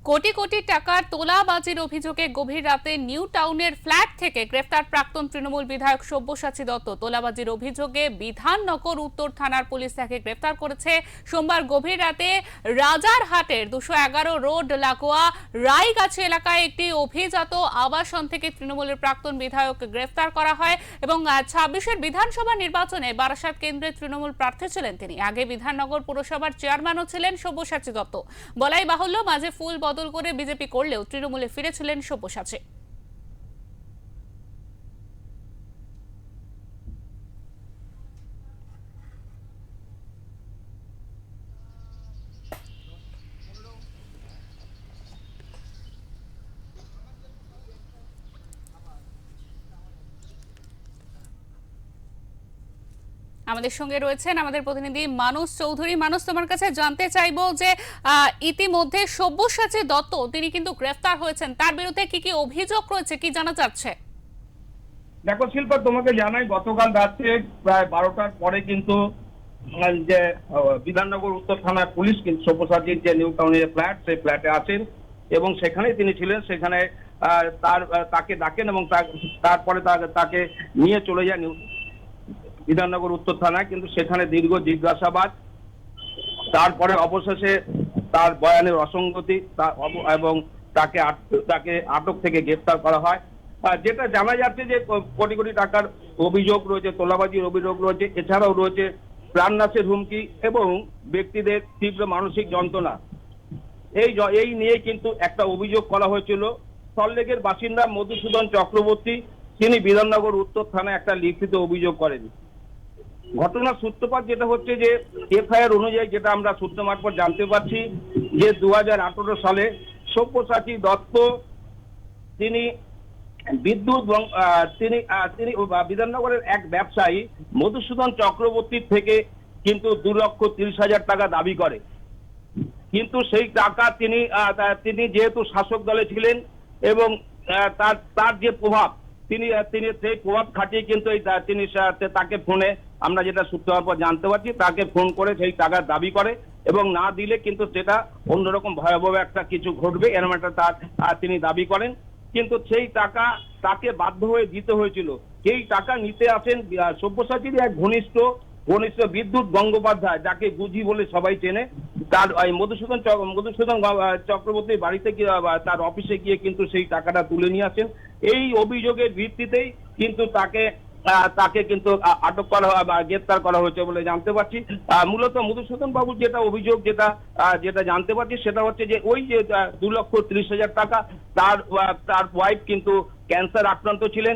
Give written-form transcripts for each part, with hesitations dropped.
কোটি কোটি টাকার তোলাবাজির অভিযোগে গভীর রাতে নিউ টাউনের ফ্ল্যাট থেকে গ্রেফতার প্রাক্তন তৃণমূল বিধায়ক সব্যসাচী দত্ত। তোলাবাজির অভিযোগে বিধাননগর উত্তর থানার পুলিশ তাকে গ্রেফতার করেছে। সোমবার গভীর রাতে রাজারহাটের 211 রোড লাগোয়া রায়গাছি এলাকায় একটি অভিজাত আবাসন থেকে তৃণমূলের প্রাক্তন বিধায়ক গ্রেফতার করা হয় এবং 26-এর বিধানসভা নির্বাচনে বারাসাত কেন্দ্রে তৃণমূল প্রার্থী ছিলেন তিনি। আগে বিধাননগর পুরসভার চেয়ারম্যানও ছিলেন সব্যসাচী দত্ত। বলাই বাহুল্য, মাঝে ফুল বদল করে বিজেপি করলেও তৃণমূলে ফিরেছিলেন সব্যসাচী। আমাদের সঙ্গে রয়েছেন আমাদের প্রতিনিধি মানস চৌধুরী। মানস, তোমার কাছে জানতে চাইবো যে ইতিমধ্যে সব্যসাচী দত্ত তিনি কিন্তু গ্রেফতার হয়েছেন, তার বিরুদ্ধে কি কি অভিযোগ রয়েছে, কি জানা যাচ্ছে? দেখো শিল্পা, তোমাকে জানাই গতকাল রাত্রে প্রায় 12টার পরে কিন্তু যে বিধাননগর উত্তর থানার পুলিশ কিন্তু সব্যসাচীর যে নিউ টাউনের ফ্ল্যাট, সেই ফ্ল্যাটে আছেন এবং সেখানে তিনি ছিলেন। সেখানে তাকে ডাকেন এবং তারপরে তাকে নিয়ে চলে যান বিধাননগর উত্তর থানায়। কিন্তু সেখানে দীর্ঘ জিজ্ঞাসাবাদ, তারপরে অবশেষে তার বয়ানের অসঙ্গতি এবং তাকে আটক থেকে গ্রেফতার করা হয়। যেটা জানা যাচ্ছে যে কোটি কোটি টাকার অভিযোগ রয়েছে, তোলাবাজির অভিযোগ রয়েছে, এছাড়াও রয়েছে প্রাণনাশের হুমকি এবং ব্যক্তিদের তীব্র মানসিক যন্ত্রণা। এই নিয়ে কিন্তু একটা অভিযোগ করা হয়েছিল। সল্টলেকের বাসিন্দা মধুসূদন চক্রবর্তী তিনি বিধাননগর উত্তর থানায় একটা লিখিত অভিযোগ করেন। ঘটনার সূত্রপাত যেটা হচ্ছে যে এফআইআর অনুযায়ী যেটা আমরা সূত্র মারফত জানতে পারছি যে 2018 সালে সব্যসাচী দত্ত তিনি তিনি বিধাননগরের এক ব্যবসায়ী মধুসূদন চক্রবর্তীর থেকে কিন্তু 2,30,000 টাকা দাবি করে। কিন্তু সেই টাকা তিনি যেহেতু শাসক দলে ছিলেন এবং তার যে প্রভাব তিনি সেই প্রভাব খাটিয়ে কিন্তু তিনি তাকে ফোনে, আমরা যেটা সূত্র পর জানতে পারছি, তাকে ফোন করে সেই টাকা দাবি করে এবং না দিলে কিন্তু সেটা অন্যরকম ভয়াবহ একটা কিছু ঘটবে এরকম একটা তিনি দাবি করেন। কিন্তু সেই টাকা তাকে বাধ্য হয়ে দিতে হয়েছিল। সেই টাকা নিতে আসেন সব্যসাচীর এক ঘনিষ্ঠ বিদ্যুৎ গঙ্গোপাধ্যায়, যাকে গুজি বলে সবাই চেনে। তার মধুসূদন চক্রবর্তীর বাড়িতে তার অফিসে গিয়ে কিন্তু সেই টাকাটা তুলে নিয়ে আসেন। এই অভিযোগের ভিত্তিতেই কিন্তু তাকে কিন্তু আটক করা বা গ্রেফতার করা হয়েছে বলে জানতে পারছি। মূলত মধুসূদন বাবুর যেটা অভিযোগ, যেটা জানতে পারছি সেটা হচ্ছে যে ওই যে 2,30,000 টাকা তার ওয়াইফ কিন্তু ক্যান্সার আক্রান্ত ছিলেন,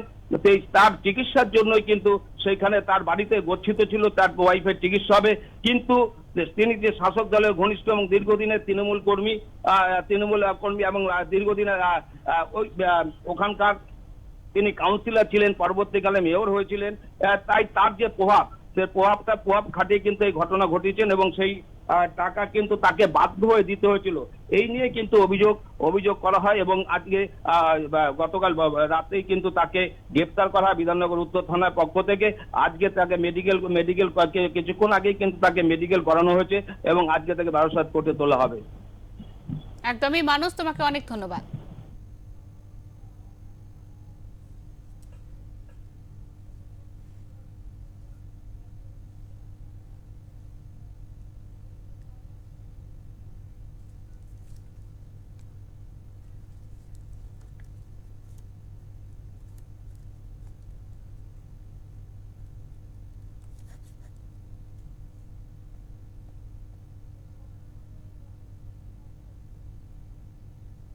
তার চিকিৎসার জন্যই কিন্তু সেখানে তার বাড়িতে গচ্ছিত ছিল তার ওয়াইফের চিকিৎসা হবে। কিন্তু তিনি যে শাসক দলের ঘনিষ্ঠ এবং দীর্ঘদিনের তৃণমূল কর্মী এবং দীর্ঘদিনের ওখানকার তিনি কাউন্সিলর ছিলেন, পরবর্তীকালে মেয়র হয়েছিলেন। তাই তার যে প্রভাব খাটিয়ে কিন্তু এই ঘটনা ঘটিয়েছেন এবং সেই টাকা কিন্তু তাকে বাধ্য হয়ে দিতে হয়েছিল। এই নিয়ে কিন্তু অভিযোগ করা হয় এবং আজকে গতকাল রাতেই কিন্তু তাকে গ্রেফতার করা হয় বিধাননগর উত্তর থানার পক্ষ থেকে। আজকে তাকে মেডিকেল কিছুক্ষণ আগেই কিন্তু তাকে মেডিকেল করানো হয়েছে এবং আজকে তাকে বারাসাত কোর্টে তোলা হবে। একদমই মানুষ, তোমাকে অনেক ধন্যবাদ।